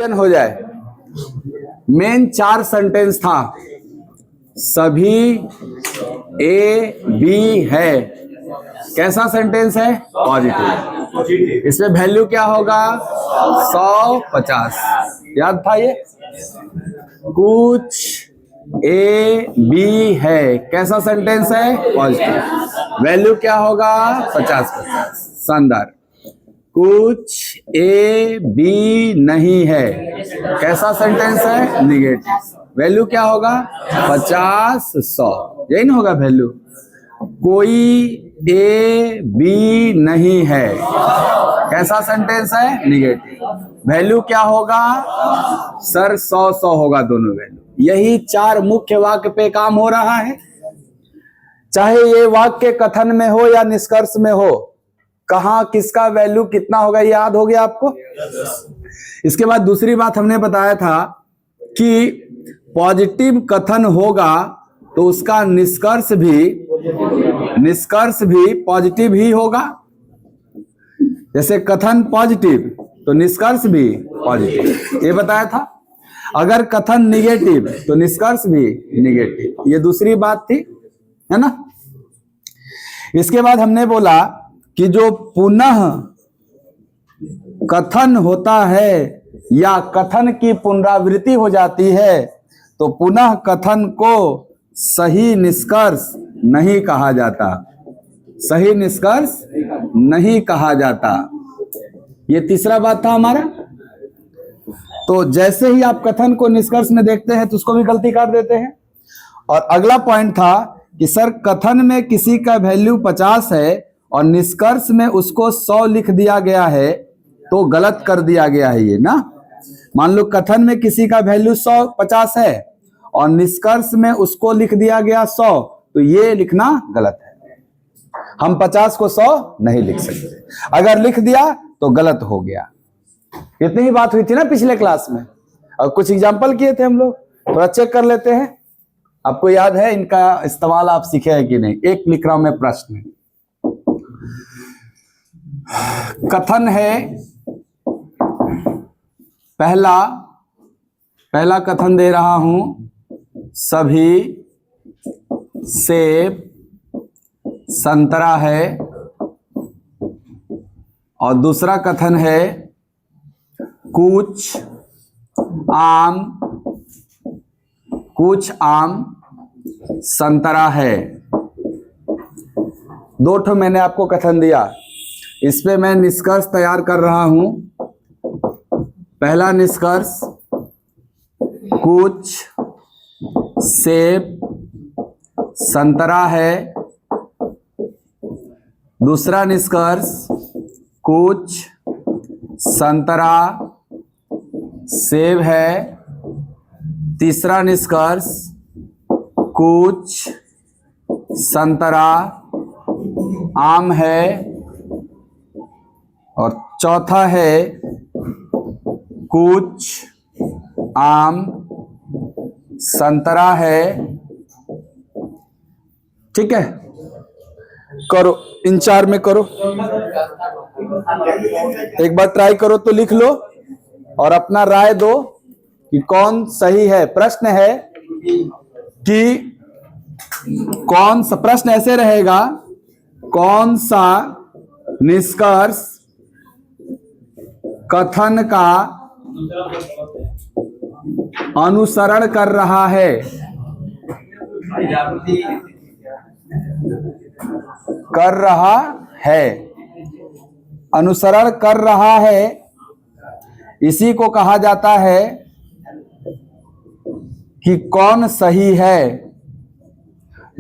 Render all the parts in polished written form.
Question हो जाए। Main 4 sentence था, सभी ए बी है, कैसा सेंटेंस है? पॉजिटिव। इसमें वैल्यू क्या होगा? 100 50, याद था ये? कुछ ए बी है, कैसा सेंटेंस है? पॉजिटिव। वैल्यू क्या होगा? 50 50, शानदार। कुछ ए बी नहीं है, कैसा सेंटेंस है? निगेटिव। वैल्यू क्या होगा? 50 100, यही ना होगा वैल्यू। कोई ए बी नहीं है, कैसा सेंटेंस है? निगेटिव। वैल्यू क्या होगा? सर 100 100 होगा दोनों वैल्यू। यही 4 मुख्य वाक्य पे काम हो रहा है, चाहे ये वाक्य कथन में हो या निष्कर्ष में हो। कहाँ किसका वैल्यू कितना होगा याद हो गया आपको? इसके बाद दूसरी बात हमने बताया था कि पॉजिटिव कथन होगा तो उसका निष्कर्ष भी पॉजिटिव ही होगा। जैसे कथन पॉजिटिव तो निष्कर्ष भी पॉजिटिव, ये बताया था। अगर कथन निगेटिव तो निष्कर्ष भी निगेटिव, ये दूसरी बात थी, है ना। इसके बाद हमने बोला कि जो पुनः कथन होता है या कथन की पुनरावृत्ति हो जाती है तो पुनः कथन को सही निष्कर्ष नहीं कहा जाता, सही निष्कर्ष नहीं कहा जाता। ये तीसरा बात था हमारा। तो जैसे ही आप कथन को निष्कर्ष में देखते हैं तो उसको भी गलती कर देते हैं। और अगला पॉइंट था कि सर कथन में किसी का वैल्यू 50 है और निष्कर्ष में उसको 100 लिख दिया गया है तो गलत कर दिया गया है ये ना। मान लो कथन में किसी का वैल्यू 50 है और निष्कर्ष में उसको लिख दिया गया 100, तो ये लिखना गलत है। हम 50 को 100 नहीं लिख सकते, अगर लिख दिया तो गलत हो गया। इतनी ही बात हुई थी ना पिछले क्लास में, और कुछ एग्जाम्पल किए थे हम लोग, थोड़ा चेक कर लेते हैं। आपको याद है इनका इस्तेमाल आप सीखे हैं कि नहीं? एक लिख रहा हूं मैं प्रश्न। कथन है, पहला कथन दे रहा हूं, सभी सेब संतरा है। और दूसरा कथन है कुछ आम संतरा है। 2 ठो मैंने आपको कथन दिया, इस पे मैं निष्कर्ष तैयार कर रहा हूं। पहला निष्कर्ष, कुछ सेब संतरा है। दूसरा निष्कर्ष, कुछ संतरा सेब है। तीसरा निष्कर्ष, कुछ संतरा आम है। और चौथा है कुछ आम संतरा है। ठीक है, करो, इन 4 में करो, एक बार ट्राई करो तो लिख लो और अपना राय दो कि कौन सही है। प्रश्न है कि कौन सा, प्रश्न ऐसे रहेगा, कौन सा निष्कर्ष कथन का अनुसरण कर रहा है? कर रहा है, अनुसरण कर रहा है, इसी को कहा जाता है कि कौन सही है।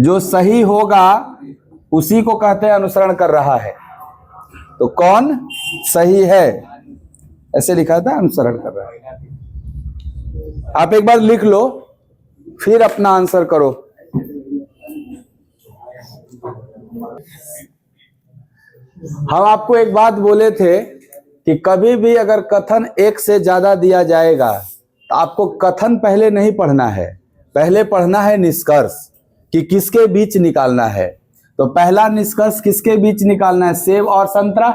जो सही होगा उसी को कहते हैं अनुसरण कर रहा है। तो कौन सही है, ऐसे लिखा था, अनुसरण कर रहा है। आप एक बार लिख लो फिर अपना आंसर करो। हम आपको एक बात बोले थे कि कभी भी अगर कथन 1 से ज्यादा दिया जाएगा तो आपको कथन पहले नहीं पढ़ना है, पहले पढ़ना है निष्कर्ष कि किसके बीच निकालना है। तो पहला निष्कर्ष किसके बीच निकालना है? सेब और संतरा।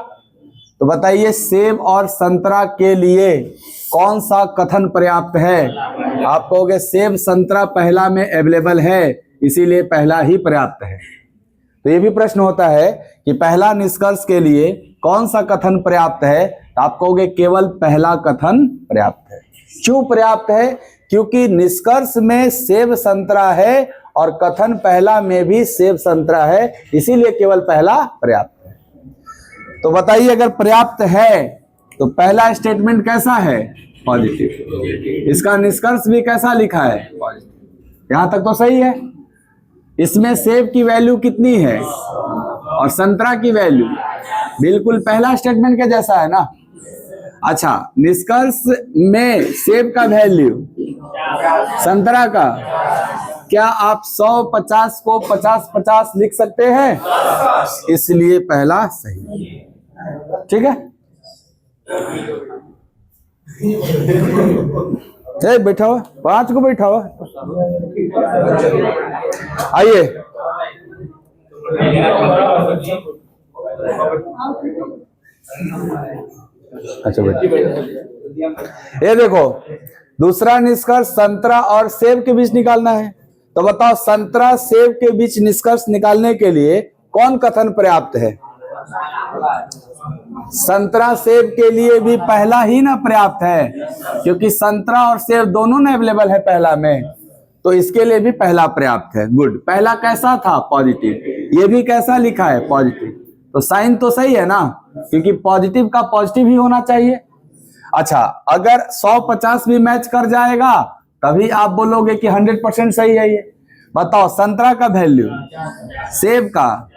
तो बताइए, सेब और संतरा के लिए कौन सा कथन पर्याप्त है? आप कहोगे सेब संतरा पहला में अवेलेबल है, इसीलिए पहला ही पर्याप्त है। तो ये भी प्रश्न होता है कि पहला निष्कर्ष के लिए कौन सा कथन पर्याप्त है? तो आप कहोगे केवल पहला कथन पर्याप्त है। क्यों पर्याप्त है? क्योंकि निष्कर्ष में सेब संतरा है और कथन पहला में भी सेब संतरा है, इसीलिए केवल पहला पर्याप्त है। तो बताइए, अगर पर्याप्त है तो पहला स्टेटमेंट कैसा है? पॉजिटिव। इसका निष्कर्ष भी कैसा लिखा है? पॉजिटिव। यहां तक तो सही है। इसमें सेब की वैल्यू कितनी है और संतरा की वैल्यू बिल्कुल पहला स्टेटमेंट के जैसा है ना। अच्छा, निष्कर्ष में सेब का वैल्यू, संतरा का, क्या आप 100-50 को 50-50 लिख सकते हैं? इसलिए पहला सही। ठीक है, बैठा हुआ 5 को बैठा हुआ। आइए, अच्छा ये देखो, दूसरा निष्कर्ष संतरा और सेब के बीच निकालना है। तो बताओ, संतरा सेब के बीच निष्कर्ष निकालने के लिए कौन कथन पर्याप्त है? संतरा सेब के लिए भी पहला ही ना पर्याप्त है, क्योंकि संतरा और सेब दोनों ना अवेलेबल है पहला में, तो इसके लिए भी पहला पर्याप्त है। गुड। पहला कैसा था? पॉजिटिव। ये भी कैसा लिखा है? पॉजिटिव। तो साइन तो सही है ना, क्योंकि पॉजिटिव का पॉजिटिव ही होना चाहिए। अच्छा, अगर 100-50 भी मैच कर जाएगा तभी आप बोलोगे कि 100% सही है ये। बताओ, संतरा का वैल्यू, सेब का,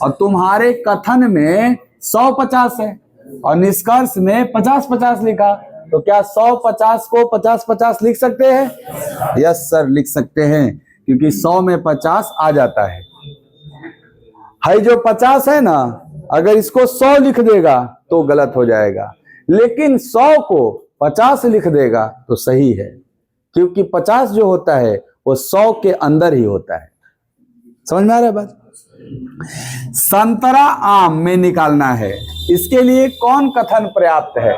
और तुम्हारे कथन में 100-50 है और निष्कर्ष में 50-50 लिखा, तो क्या 100-50 को 50-50 लिख सकते हैं? यस सर, लिख सकते हैं, क्योंकि 100 में 50 आ जाता है। जो 50 है ना, अगर इसको 100 लिख देगा तो गलत हो जाएगा, लेकिन 100 को 50 लिख देगा तो सही है, क्योंकि 50 जो होता है वो 100 के अंदर ही होता है। समझ में आ रहा है बात? संतरा आम में निकालना है, इसके लिए कौन कथन पर्याप्त है?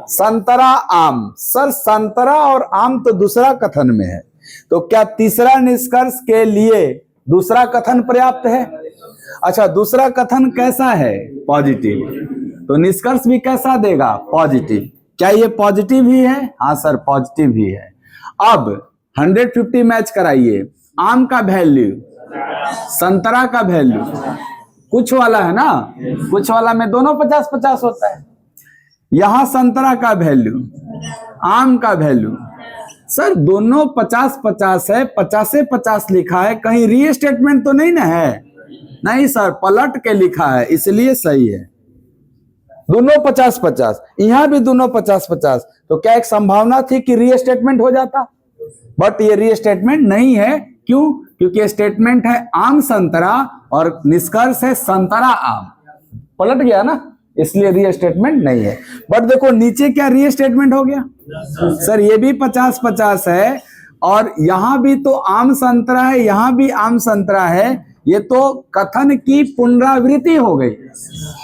संतरा आम। सर, संतरा और आम तो दूसरा कथन में है, तो क्या तीसरा निष्कर्ष के लिए दूसरा कथन पर्याप्त है? अच्छा, दूसरा कथन कैसा है? पॉजिटिव। तो निष्कर्ष भी कैसा देगा? पॉजिटिव। क्या ये पॉजिटिव ही है? हाँ सर, पॉजिटिव ही है। अब 150 मैच कराइए। आम का वैल्यू, संतरा का वैल्यू, कुछ वाला है ना, कुछ वाला में दोनों 50-50 होता है। यहां संतरा का वैल्यू, आम का वैल्यू, सर दोनों 50-50 है, 50-50 लिखा है, कहीं रीस्टेटमेंट तो नहीं ना है? नहीं सर, पलट के लिखा है, इसलिए सही है। दोनों 50-50, यहां भी दोनों 50-50, तो क्या एक संभावना थी कि रीस्टेटमेंट हो जाता? बट ये रीस्टेटमेंट नहीं है। क्यों? क्योंकि स्टेटमेंट है आम संतरा और निष्कर्ष है संतरा आम। पलट गया ना, इसलिए रीस्टेटमेंट नहीं है। बट देखो नीचे क्या रीस्टेटमेंट हो गया? सर ये भी 50-50 है और यहां भी तो आम संतरा है, यहां भी आम संतरा है। ये तो कथन की पुनरावृत्ति हो गई,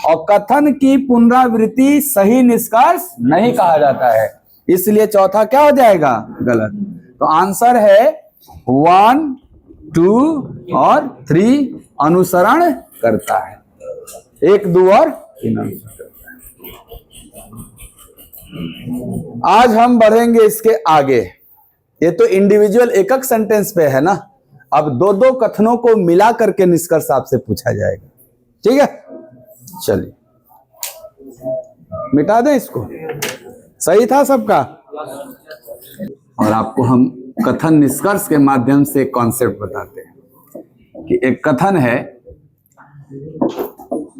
और कथन की पुनरावृत्ति सही निष्कर्ष नहीं कहा जाता है, इसलिए चौथा क्या हो जाएगा? गलत। तो आंसर है 1, 2 और 3 अनुसरण करता है, 1, 2 और 3 अनुसरण करता है। आज हम बढ़ेंगे इसके आगे। ये तो इंडिविजुअल एकक सेंटेंस पे है ना, अब 2-2 कथनों को मिला करके निष्कर्ष आपसे पूछा जाएगा। ठीक है, चलिए मिटा दें इसको। सही था सबका? और आपको हम कथन निष्कर्ष के माध्यम से कॉन्सेप्ट बताते हैं कि एक कथन है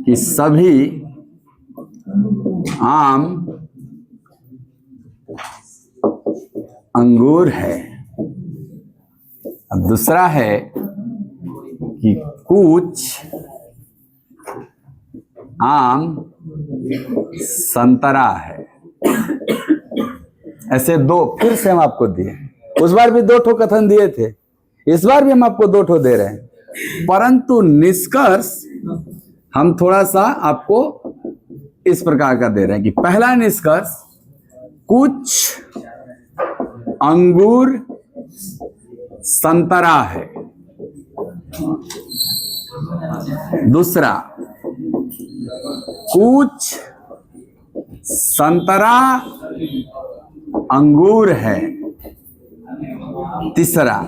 कि सभी आम अंगूर है। अब दूसरा है कि कुछ आम संतरा है। ऐसे 2 फिर से हम आपको दिए। उस बार भी 2 ठो कथन दिए थे, इस बार भी हम आपको 2 ठो दे रहे हैं, परंतु निष्कर्ष हम थोड़ा सा आपको इस प्रकार का दे रहे हैं कि पहला निष्कर्ष कुछ अंगूर संतरा है। दूसरा, कुछ संतरा अंगूर है। तीसरा,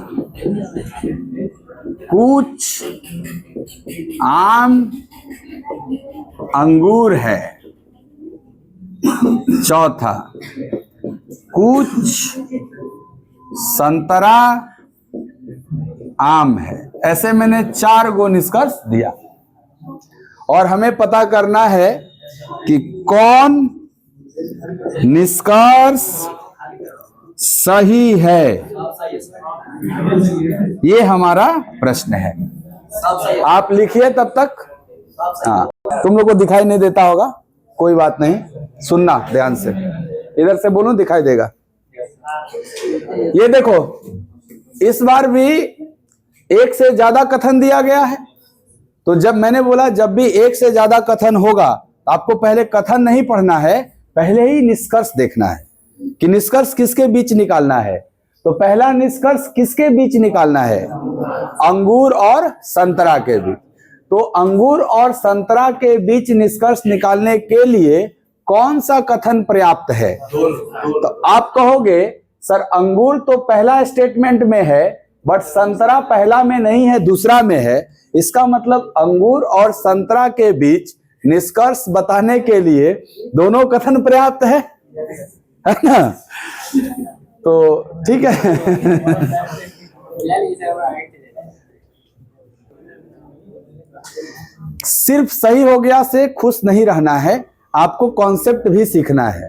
कुछ आम अंगूर है। चौथा, कुछ संतरा आम है। ऐसे मैंने 4 गो निष्कर्ष दिया और हमें पता करना है कि कौन निष्कर्ष सही है, ये हमारा प्रश्न है। आप लिखिए तब तक। हाँ, तुम लोग को दिखाई नहीं देता होगा, कोई बात नहीं, सुनना ध्यान से। इधर से बोलूं दिखाई देगा। ये देखो, इस बार भी एक से ज्यादा कथन दिया गया है। तो जब मैंने बोला जब भी एक से ज्यादा कथन होगा तो आपको पहले कथन नहीं पढ़ना है, पहले ही निष्कर्ष देखना है कि निष्कर्ष किसके बीच निकालना है। तो पहला निष्कर्ष किसके बीच निकालना है? अंगूर और संतरा के बीच। तो अंगूर और संतरा के बीच निष्कर्ष निकालने के लिए कौन सा कथन पर्याप्त है? तो आप कहोगे सर अंगूर तो पहला स्टेटमेंट में है बट संतरा पहला में नहीं है, दूसरा में है। इसका मतलब अंगूर और संतरा के बीच निष्कर्ष बताने के लिए दोनों कथन पर्याप्त है ना? तो ठीक है। सिर्फ सही हो गया से खुश नहीं रहना है, आपको कॉन्सेप्ट भी सीखना है।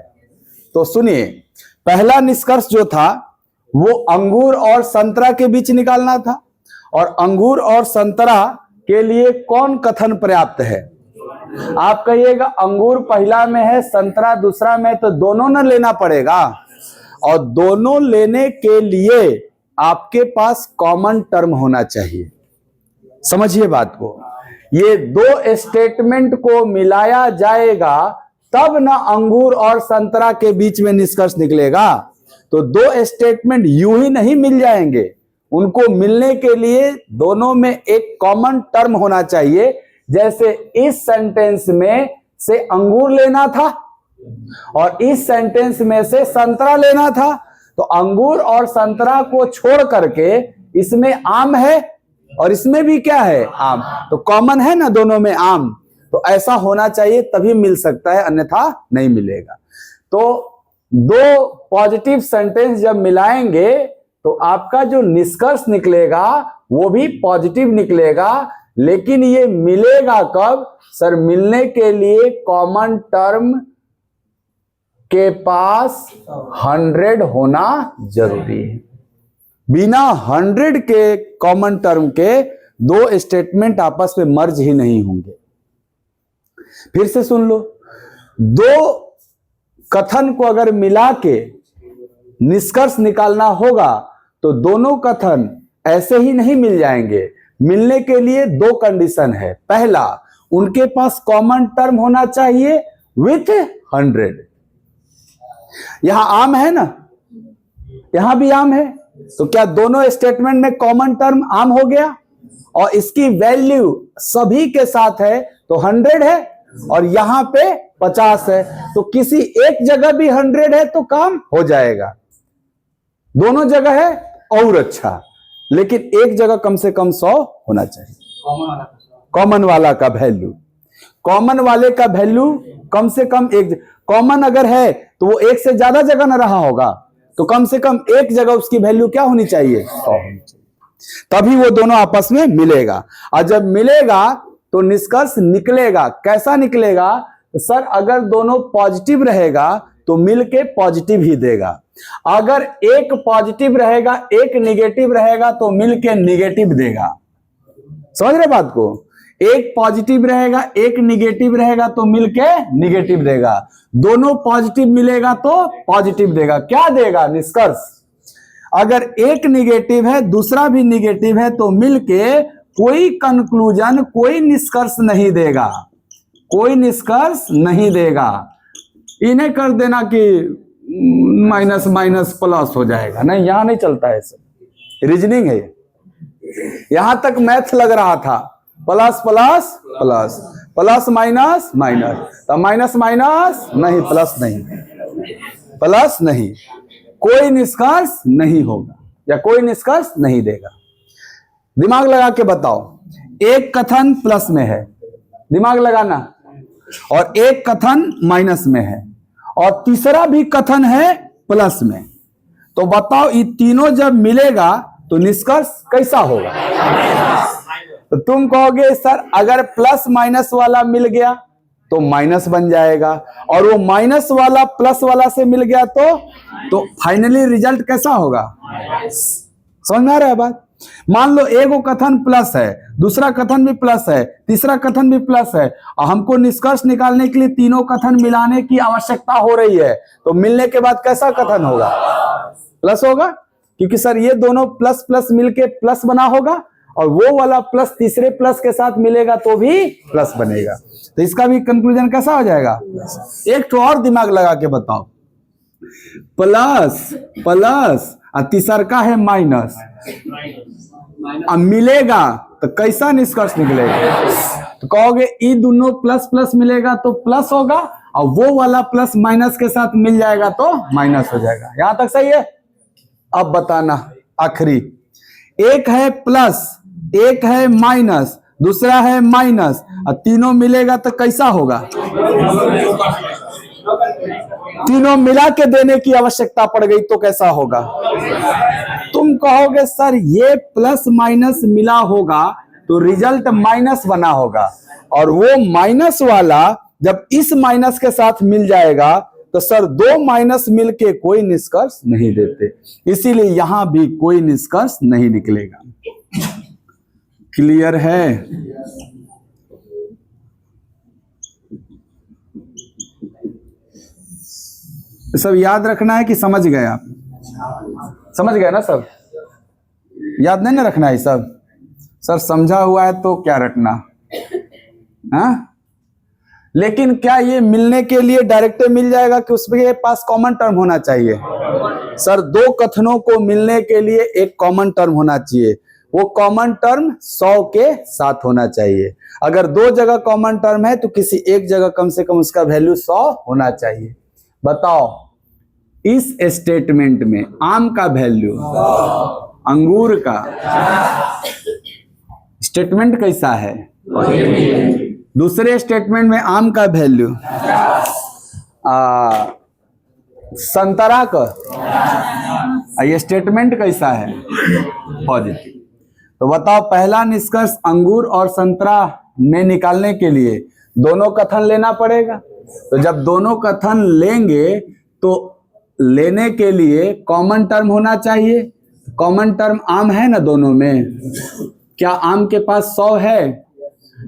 तो सुनिए, पहला निष्कर्ष जो था वो अंगूर और संतरा के बीच निकालना था, और अंगूर और संतरा के लिए कौन कथन पर्याप्त है? आप कहिएगा अंगूर पहला में है, संतरा दूसरा में, तो दोनों न लेना पड़ेगा। और दोनों लेने के लिए आपके पास कॉमन टर्म होना चाहिए। समझिए बात को, ये दो स्टेटमेंट को मिलाया जाएगा तब ना अंगूर और संतरा के बीच में निष्कर्ष निकलेगा। तो दो स्टेटमेंट यूं ही नहीं मिल जाएंगे, उनको मिलने के लिए दोनों में एक कॉमन टर्म होना चाहिए। जैसे इस सेंटेंस में से अंगूर लेना था और इस सेंटेंस में से संतरा लेना था, तो अंगूर और संतरा को छोड़ करके इसमें आम है और इसमें भी क्या है? आम। तो कॉमन है ना दोनों में आम। तो ऐसा होना चाहिए तभी मिल सकता है, अन्यथा नहीं मिलेगा। तो दो पॉजिटिव सेंटेंस जब मिलाएंगे तो आपका जो निष्कर्ष निकलेगा वो भी पॉजिटिव निकलेगा। लेकिन ये मिलेगा कब? सर मिलने के लिए कॉमन टर्म के पास 100 होना जरूरी है। बिना 100 के कॉमन टर्म के दो स्टेटमेंट आपस में मर्ज ही नहीं होंगे। फिर से सुन लो, दो कथन को अगर मिला के निष्कर्ष निकालना होगा तो दोनों कथन ऐसे ही नहीं मिल जाएंगे। मिलने के लिए दो कंडीशन है। पहला, उनके पास कॉमन टर्म होना चाहिए विथ 100। यहां आम है ना, यहां भी आम है, तो क्या दोनों स्टेटमेंट में कॉमन टर्म आम हो गया? और इसकी वैल्यू सभी के साथ है तो 100 है, और यहां पे 50 है, तो किसी एक जगह भी 100 है तो काम हो जाएगा। दोनों जगह है और अच्छा, लेकिन एक जगह कम से कम 100 होना चाहिए। कॉमन वाला का वैल्यू, कॉमन वाले का वैल्यू कम से कम एक। कॉमन अगर है तो वो एक से ज्यादा जगह ना रहा होगा, तो कम से कम एक जगह उसकी वैल्यू क्या होनी चाहिए? 100 होनी चाहिए, तभी वो दोनों आपस में मिलेगा। और जब मिलेगा तो निष्कर्ष निकलेगा। कैसा निकलेगा? तो सर अगर दोनों पॉजिटिव रहेगा तो मिलके पॉजिटिव ही देगा। अगर एक पॉजिटिव रहेगा एक निगेटिव रहेगा तो मिलके निगेटिव देगा। समझ रहे बात को? एक पॉजिटिव रहेगा एक निगेटिव रहेगा तो मिलके निगेटिव देगा। दोनों पॉजिटिव मिलेगा तो पॉजिटिव देगा। क्या देगा निष्कर्ष? अगर एक निगेटिव है दूसरा भी निगेटिव है तो मिलके कोई कंक्लूजन, कोई निष्कर्ष नहीं देगा। कोई निष्कर्ष नहीं देगा। इन्हें कर देना कि माइनस माइनस प्लस हो जाएगा। नहीं, यहां नहीं चलता है, सब रीजनिंग है। यहां तक मैथ लग रहा था, plus plus plus, plus minus minus, तो माइनस माइनस नहीं, प्लस नहीं, प्लस नहीं, कोई निष्कर्ष नहीं होगा या कोई निष्कर्ष नहीं देगा। दिमाग लगा के बताओ, एक कथन प्लस में है, दिमाग लगाना, और एक कथन माइनस में है, और तीसरा भी कथन है प्लस में, तो बताओ ये तीनों जब मिलेगा तो निष्कर्ष कैसा होगा? तो तुम कहोगे सर अगर प्लस माइनस वाला मिल गया तो माइनस बन जाएगा, और वो माइनस वाला प्लस वाला से मिल गया तो फाइनली रिजल्ट कैसा होगा? समझ में आ रहा है बात? मान लो एक वो कथन प्लस है, दूसरा कथन भी प्लस है, तीसरा कथन भी प्लस है, और हमको निष्कर्ष निकालने के लिए तीनों कथन मिलाने की आवश्यकता हो रही है, तो मिलने के बाद कैसा कथन होगा? प्लस होगा, क्योंकि सर ये दोनों प्लस प्लस मिलके प्लस बना होगा, और वो वाला प्लस तीसरे प्लस के साथ मिलेगा तो भी प्लस बनेगा। तो इसका भी कंक्लूजन कैसा हो जाएगा? एक तो और दिमाग लगा के बताओ, प्लस प्लस और तीसरा का है माइनस, अब मिलेगा तो कैसा निष्कर्ष निकलेगा? तो कहोगे ये दोनों प्लस प्लस मिलेगा तो प्लस होगा, और वो वाला प्लस माइनस के साथ मिल जाएगा तो माइनस हो जाएगा। यहां तक सही है? अब बताना आखिरी, एक है प्लस, एक है माइनस, दूसरा है माइनस, और तीनों मिलेगा तो कैसा होगा? तीनों मिला के देने की आवश्यकता पड़ गई तो कैसा होगा? तुम कहोगे सर ये प्लस माइनस मिला होगा तो रिजल्ट माइनस बना होगा, और वो माइनस वाला जब इस माइनस के साथ मिल जाएगा तो सर दो माइनस मिलके कोई निष्कर्ष नहीं देते, इसीलिए यहां भी कोई निष्कर्ष नहीं निकलेगा। क्लियर है? सब याद रखना है कि समझ गए आप? समझ गए ना सब? याद नहीं ना रखना है सब? सर समझा हुआ है तो क्या रटना? हाँ, लेकिन क्या ये मिलने के लिए डायरेक्ट मिल जाएगा कि उसके पास कॉमन टर्म होना चाहिए? सर दो कथनों को मिलने के लिए एक कॉमन टर्म होना चाहिए, वो कॉमन टर्म 100 के साथ होना चाहिए। अगर दो जगह कॉमन टर्म है तो किसी एक जगह कम से कम उसका वैल्यू 100 होना चाहिए। बताओ इस स्टेटमेंट में आम का वैल्यू, अंगूर का स्टेटमेंट कैसा है? दूसरे स्टेटमेंट में आम का वैल्यू, संतरा का ये स्टेटमेंट कैसा है? पॉजिटिव। तो बताओ पहला निष्कर्ष अंगूर और संतरा में निकालने के लिए दोनों कथन लेना पड़ेगा। तो जब दोनों कथन लेंगे तो लेने के लिए कॉमन टर्म होना चाहिए। कॉमन टर्म आम है ना दोनों में? क्या आम के पास 100 है?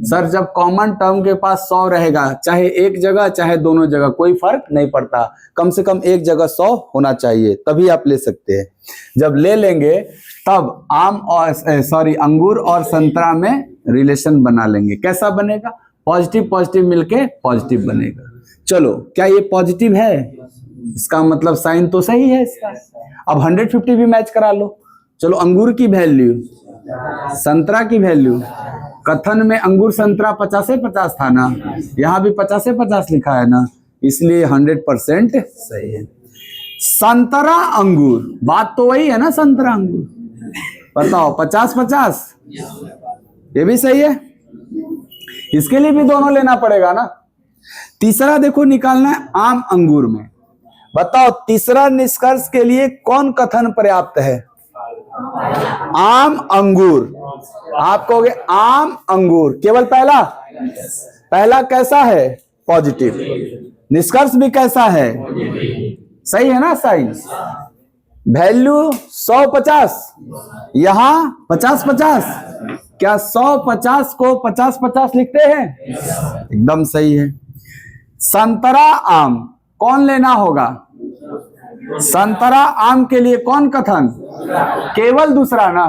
सर जब कॉमन टर्म के पास 100 रहेगा, चाहे एक जगह चाहे दोनों जगह कोई फर्क नहीं पड़ता, कम से कम एक जगह 100 होना चाहिए, तभी आप ले सकते हैं। जब ले लेंगे तब आम और अंगूर और संतरा में रिलेशन बना लेंगे। कैसा बनेगा? पॉजिटिव पॉजिटिव मिलके पॉजिटिव बनेगा। चलो क्या ये पॉजिटिव है? इसका मतलब साइन तो सही है इसका। अब 150 भी मैच करा लो। चलो अंगूर की वैल्यू, संतरा की वैल्यू, कथन में अंगूर संतरा 50-50 था ना, यहाँ भी 50-50 लिखा है ना, इसलिए 100% सही है। संतरा अंगूर, बात तो वही है ना, संतरा अंगूर। बताओ 50-50, ये भी सही है। इसके लिए भी दोनों लेना पड़ेगा ना। तीसरा देखो निकालना है आम अंगूर में। बताओ तीसरा निष्कर्ष के लिए कौन कथन पर्याप्त है? आम अंगूर। आप कहोगे आम अंगूर, केवल पहला? पहला कैसा है? पॉजिटिव। निष्कर्ष भी कैसा है? सही है ना साइन? वैल्यू 100-50, यहां 50-50। क्या 100-50 को 50-50 लिखते हैं? एकदम सही है। संतरा आम कौन लेना होगा? संतरा आम के लिए कौन कथन? केवल दूसरा ना।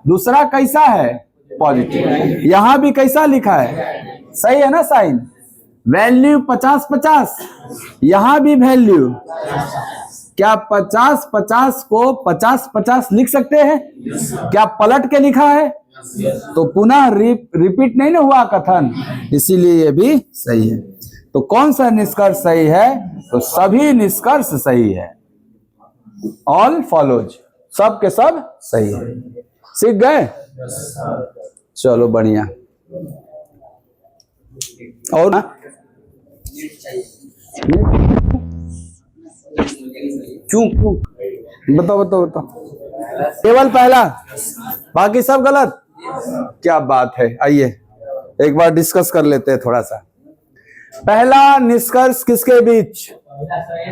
दूसरा कैसा है? पॉजिटिव। यहां भी कैसा लिखा है? सही है ना साइन? वैल्यू 50-50, यहां भी वैल्यू। क्या 50-50 को 50-50 लिख सकते हैं? क्या पलट के लिखा है? तो पुनः रिपीट नहीं ना हुआ कथन, इसीलिए ये भी सही है। तो कौन सा निष्कर्ष सही है? तो सभी निष्कर्ष सही है। ऑल फॉलोज, सब के सब सही है। सीख गए? चलो बढ़िया। और ना क्यों बताओ बताओ बताओ। केवल पहला, बाकी सब गलत? क्या बात है। आइए एक बार डिस्कस कर लेते हैं थोड़ा सा। पहला निष्कर्ष किसके बीच?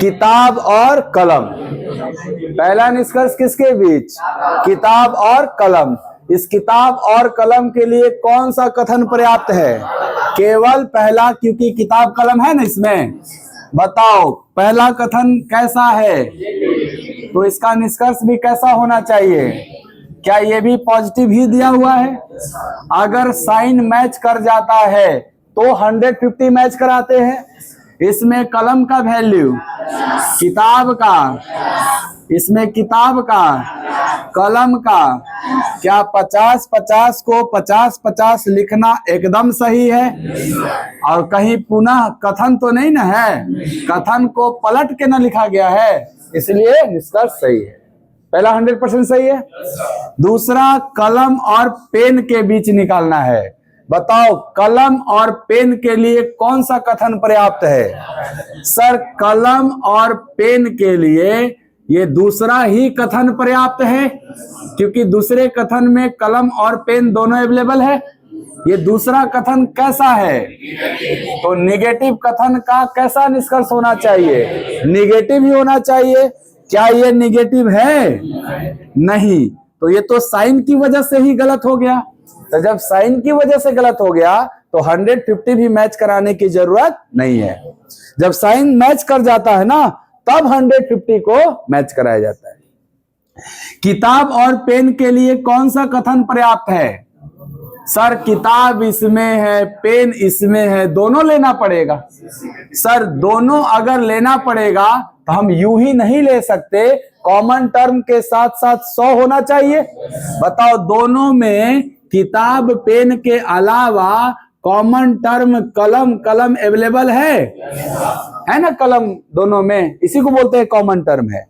किताब और कलम। पहला निष्कर्ष किसके बीच? किताब और कलम। इस किताब और कलम के लिए कौन सा कथन पर्याप्त है? केवल पहला, क्योंकि किताब कलम है ना इसमें। बताओ पहला कथन कैसा है, तो इसका निष्कर्ष भी कैसा होना चाहिए? क्या ये भी पॉजिटिव ही दिया हुआ है? अगर साइन मैच कर जाता है तो 150 मैच कराते हैं। इसमें कलम का वैल्यू, किताब का, इसमें किताब का, कलम का, क्या 50-50 को 50-50 लिखना एकदम सही है? और कहीं पुनः कथन तो नहीं ना है, कथन को पलट के ना लिखा गया है, इसलिए निष्कर्ष सही है। पहला 100% सही है। दूसरा, कलम और पेन के बीच निकालना है। बताओ कलम और पेन के लिए कौन सा कथन पर्याप्त है? सर कलम और पेन के लिए ये दूसरा ही कथन पर्याप्त है, क्योंकि दूसरे कथन में कलम और पेन दोनों अवेलेबल है। ये दूसरा कथन कैसा है? तो निगेटिव कथन का कैसा निष्कर्ष होना चाहिए? निगेटिव ही होना चाहिए। क्या ये निगेटिव है? नहीं। तो ये तो साइन की वजह से ही गलत हो गया। तो जब साइन की वजह से गलत हो गया तो 150 भी मैच कराने की जरूरत नहीं है। जब साइन मैच कर जाता है ना, तब 150 को मैच कराया जाता है। किताब और पेन के लिए कौन सा कथन पर्याप्त है? सर किताब इसमें है, पेन इसमें है, दोनों लेना पड़ेगा। सर दोनों अगर लेना पड़ेगा तो हम यूं ही नहीं ले सकते, कॉमन टर्म के साथ साथ 100 होना चाहिए। बताओ दोनों में, किताब पेन के अलावा कॉमन टर्म कलम, कलम अवेलेबल है ना? कलम दोनों में, इसी को बोलते हैं कॉमन टर्म है।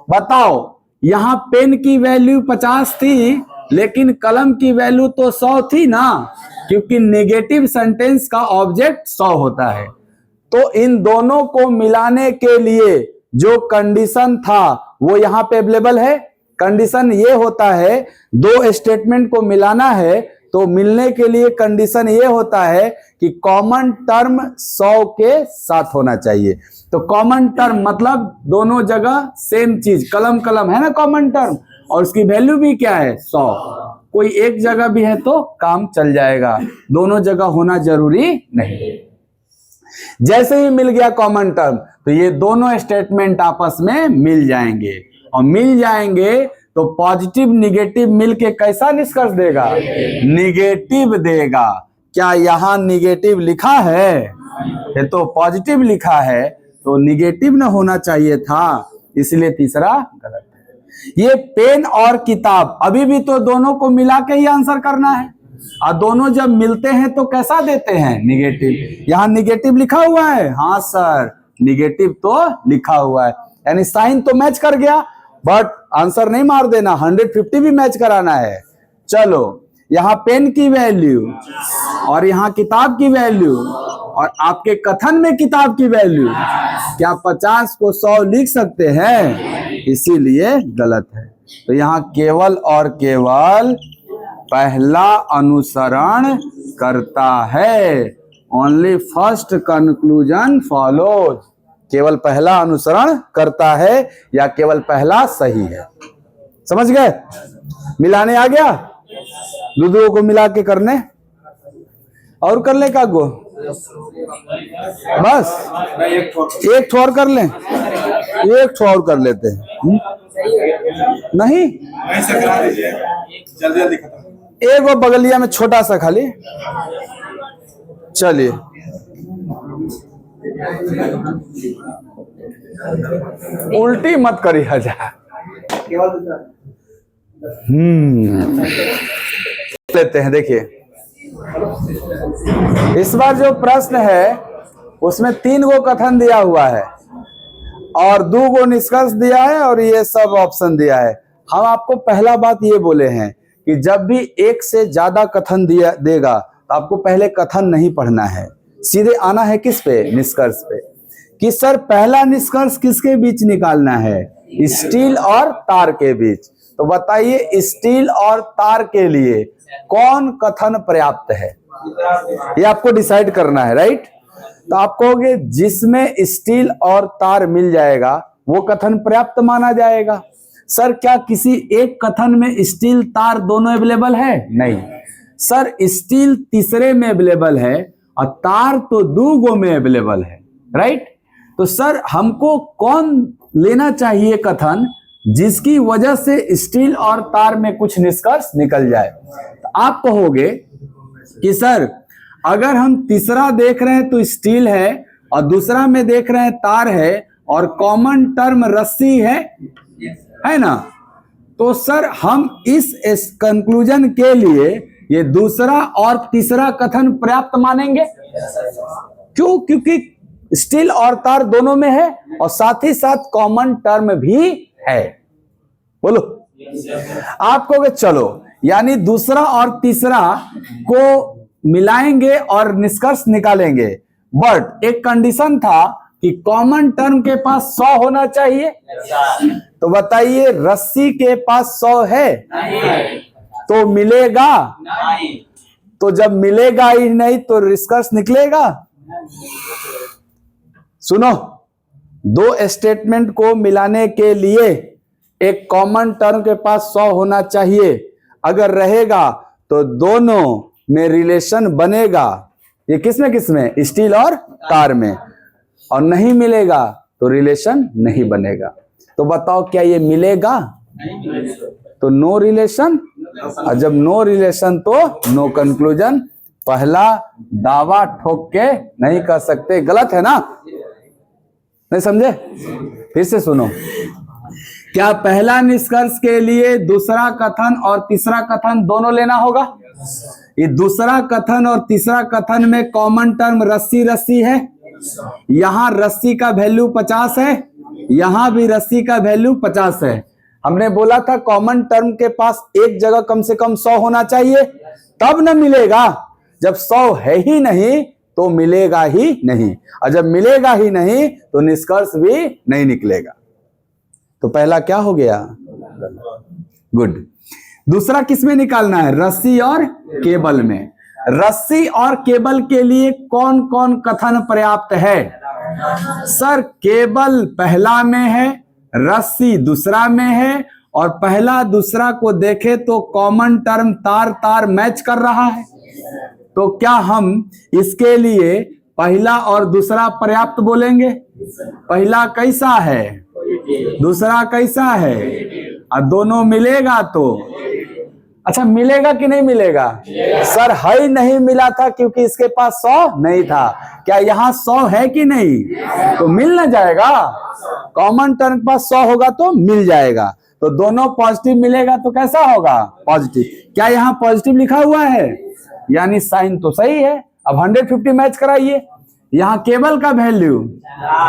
बताओ यहां पेन की वैल्यू 50 थी, लेकिन कलम की वैल्यू तो 100 थी ना, क्योंकि नेगेटिव सेंटेंस का ऑब्जेक्ट 100 होता है। तो इन दोनों को मिलाने के लिए जो कंडीशन था वो यहां पे अवेलेबल है। कंडीशन ये होता है, दो स्टेटमेंट को मिलाना है तो मिलने के लिए कंडीशन ये होता है कि कॉमन टर्म 100 के साथ होना चाहिए। तो कॉमन टर्म मतलब दोनों जगह सेम चीज, कलम कलम है ना कॉमन टर्म, और उसकी वैल्यू भी क्या है? 100। कोई एक जगह भी है तो काम चल जाएगा, दोनों जगह होना जरूरी नहीं। जैसे ही मिल गया कॉमन टर्म तो ये दोनों स्टेटमेंट आपस में मिल जाएंगे, और मिल जाएंगे तो पॉजिटिव निगेटिव मिलके कैसा निष्कर्ष देगा? निगेटिव देगा। क्या यहां निगेटिव लिखा है? ये तो पॉजिटिव लिखा है, तो निगेटिव ना होना चाहिए था, इसलिए तीसरा गलत है। ये पेन और किताब, अभी भी तो दोनों को मिला के ही आंसर करना है, और दोनों जब मिलते हैं तो कैसा देते हैं? निगेटिव। यहां निगेटिव लिखा हुआ है? हाँ सर निगेटिव तो लिखा हुआ है, यानी साइन तो मैच कर गया, बट आंसर नहीं मार देना, 150 भी मैच कराना है। चलो यहां पेन की वैल्यू और यहां किताब की वैल्यू, और आपके कथन में किताब की वैल्यू, क्या 50 को 100 लिख सकते हैं? इसीलिए गलत है। तो यहां केवल और केवल पहला अनुसरण करता है, ओनली फर्स्ट कंक्लूजन फॉलोज। केवल पहला अनुसरण करता है या केवल पहला सही है। समझ गए? मिलाने आ गया, दूधों को मिला के करने और कर ले का गो, बस एक ठो और कर लें, एक ठो और कर लेते हैं। नहीं जल्दी खत्म। एक वो बगलिया में छोटा सा खाली। चलिए उल्टी मत करी हजार। लेते हैं, देखिए इस बार जो प्रश्न है उसमें 3 गो कथन दिया हुआ है और 2 गो निष्कर्ष दिया है और ये सब ऑप्शन दिया है। हम आपको पहला बात ये बोले हैं कि जब भी एक से ज्यादा कथन दिया देगा तो आपको पहले कथन नहीं पढ़ना है, सीधे आना है किस पे, निष्कर्ष पे, कि सर पहला निष्कर्ष किसके बीच निकालना है, स्टील और तार के बीच। तो बताइए स्टील और तार के लिए कौन कथन पर्याप्त है, ये आपको डिसाइड करना है, राइट। तो आप कहोगे जिसमें स्टील और तार मिल जाएगा वो कथन पर्याप्त माना जाएगा। सर क्या किसी एक कथन में स्टील तार दोनों अवेलेबल है? नहीं सर, स्टील तीसरे में अवेलेबल है और तार तो 2 गो में अवेलेबल है, राइट। तो सर हमको कौन लेना चाहिए कथन जिसकी वजह से स्टील और तार में कुछ निष्कर्ष निकल जाए। तो आप कहोगे कि सर अगर हम तीसरा देख रहे हैं तो स्टील है और दूसरा में देख रहे हैं तार है और कॉमन टर्म रस्सी है ना, तो सर हम इस कंक्लूजन के लिए ये दूसरा और तीसरा कथन पर्याप्त मानेंगे। क्यों? क्योंकि स्टील और तार दोनों में है और साथ ही साथ कॉमन टर्म भी है। बोलो आप कहोगे चलो यानी दूसरा और तीसरा को मिलाएंगे और निष्कर्ष निकालेंगे, बट एक कंडीशन था कि कॉमन टर्म के पास 100 होना चाहिए। तो बताइए रस्सी के पास 100 है? नहीं। तो मिलेगा? नहीं। तो जब मिलेगा ही नहीं तो निष्कर्ष निकलेगा? सुनो, 2 स्टेटमेंट को मिलाने के लिए एक कॉमन टर्म के पास 100 होना चाहिए। अगर रहेगा तो दोनों में रिलेशन बनेगा। ये किसमें किसमें? स्टील और तार में। और नहीं मिलेगा तो रिलेशन नहीं बनेगा। तो बताओ क्या ये मिलेगा? तो नो रिलेशन, और जब नो रिलेशन तो नो कंक्लूजन। पहला दावा ठोक के नहीं कह सकते, गलत है ना? नहीं समझे? फिर से सुनो, क्या पहला निष्कर्ष के लिए दूसरा कथन और तीसरा कथन दोनों लेना होगा? ये दूसरा कथन और तीसरा कथन में कॉमन टर्म रस्सी रस्सी है। यहां रस्सी का वैल्यू 50 है, यहां भी रस्सी का वैल्यू 50 है। हमने बोला था कॉमन टर्म के पास एक जगह कम से कम 100 होना चाहिए, तब न मिलेगा। जब 100 है ही नहीं तो मिलेगा ही नहीं, और जब मिलेगा ही नहीं तो निष्कर्ष भी नहीं निकलेगा। तो पहला क्या हो गया? गुड। दूसरा किसमें निकालना है? रस्सी और केबल में। रस्सी और केबल के लिए कौन कौन कथन पर्याप्त है? सर केबल पहला में है, रस्सी दूसरा में है, और पहला दूसरा को देखे तो कॉमन टर्म तार तार मैच कर रहा है। तो क्या हम इसके लिए पहला और दूसरा पर्याप्त बोलेंगे? पहला कैसा है, दूसरा कैसा है, और दोनों मिलेगा तो अच्छा मिलेगा कि नहीं मिलेगा? सर है नहीं मिला था क्योंकि इसके पास 100 नहीं था। क्या यहाँ 100 है कि नहीं? तो मिल ना जाएगा। कॉमन टर्म के पास 100 होगा तो मिल जाएगा। तो दोनों पॉजिटिव मिलेगा तो कैसा होगा? पॉजिटिव। क्या यहाँ पॉजिटिव लिखा हुआ है? यानी साइन तो सही है। अब 150 मैच कराइए। यहाँ केबल का वैल्यू,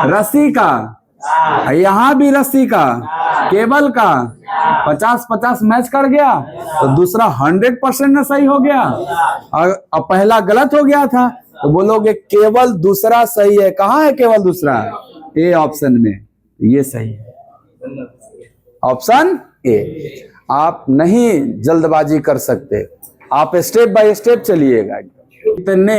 रस्सी का, यहां भी रस्सी का, केबल का 50-50 मैच कर गया तो दूसरा 100% ना सही हो गया। अब पहला गलत हो गया था तो बोलोगे केवल दूसरा सही है। कहां है केवल दूसरा? ए ऑप्शन में। ये सही है, ऑप्शन ए। आप नहीं जल्दबाजी कर सकते, आप स्टेप बाय स्टेप चलिएगा। इतने